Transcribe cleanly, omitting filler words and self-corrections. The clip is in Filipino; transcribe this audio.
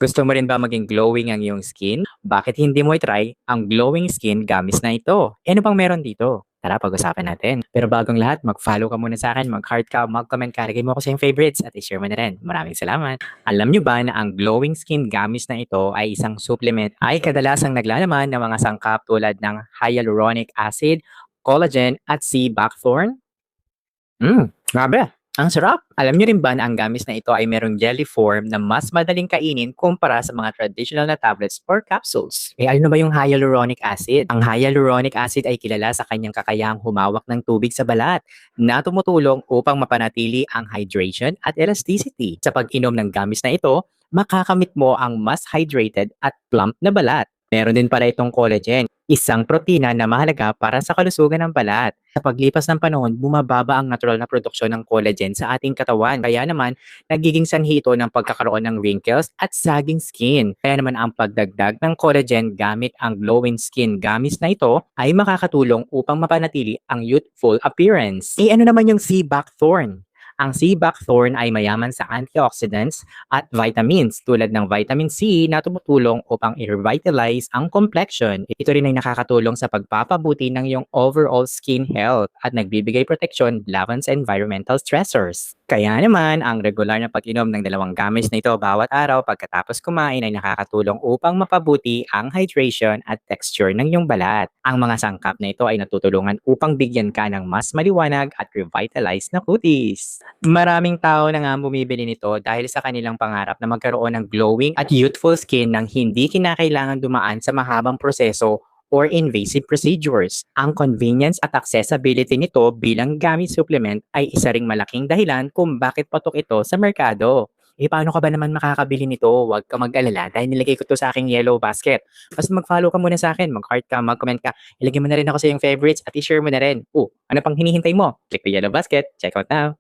Gusto mo rin ba maging glowing ang iyong skin? Bakit hindi mo i-try ang glowing skin gamis na ito? Ano bang meron dito? Tara, pag-usapan natin. Pero bagong lahat, mag-follow ka muna sa akin, mag-heart ka, mag-comment ka, lagay mo ako sa iyong favorites at i-share mo na rin. Maraming salamat. Alam nyo ba na ang glowing skin gamis na ito ay isang supplement ay kadalasang naglalaman ng mga sangkap tulad ng hyaluronic acid, collagen at sea buckthorn? Grabe. Ang sarap. Alam niyo rin ba na ang gamis na ito ay merong jelly form na mas madaling kainin kumpara sa mga traditional na tablets or capsules? Ano na ba yung hyaluronic acid? Ang hyaluronic acid ay kilala sa kanyang kakayahang humawak ng tubig sa balat na tumutulong upang mapanatili ang hydration at elasticity. Sa pag-inom ng gamis na ito, makakamit mo ang mas hydrated at plump na balat. Meron din pala itong collagen, isang protina na mahalaga para sa kalusugan ng balat. Sa paglipas ng panahon, bumababa ang natural na produksyon ng collagen sa ating katawan. Kaya naman, nagiging sanhi ito ng pagkakaroon ng wrinkles at sagging skin. Kaya naman ang pagdagdag ng collagen gamit ang glowing skin gamis na ito ay makakatulong upang mapanatili ang youthful appearance. Ano naman yung sea buckthorn? Ang sea buckthorn ay mayaman sa antioxidants at vitamins tulad ng vitamin C na tumutulong upang i-revitalize ang complexion. Ito rin ay nakakatulong sa pagpapabuti ng iyong overall skin health at nagbibigay proteksyon laban sa environmental stressors. Kaya naman, ang regular na pag-inom ng dalawang gamis na ito bawat araw pagkatapos kumain ay nakakatulong upang mapabuti ang hydration at texture ng iyong balat. Ang mga sangkap na ito ay natutulungan upang bigyan ka ng mas maliwanag at revitalized na kutis. Maraming tao na nga ang bumibili nito dahil sa kanilang pangarap na magkaroon ng glowing at youthful skin nang hindi kinakailangan dumaan sa mahabang proseso or invasive procedures. Ang convenience at accessibility nito bilang gamit supplement ay isa ring malaking dahilan kung bakit patok ito sa merkado. Paano ka ba naman makakabili nito? Huwag ka mag-alala dahil nilagay ko to sa aking yellow basket. Basta mag-follow ka muna sa akin, mag-heart ka, mag-comment ka, ilagay mo na rin ako sa iyong favorites at i-share mo na rin. Ano pang hinihintay mo? Click the yellow basket. Check out now.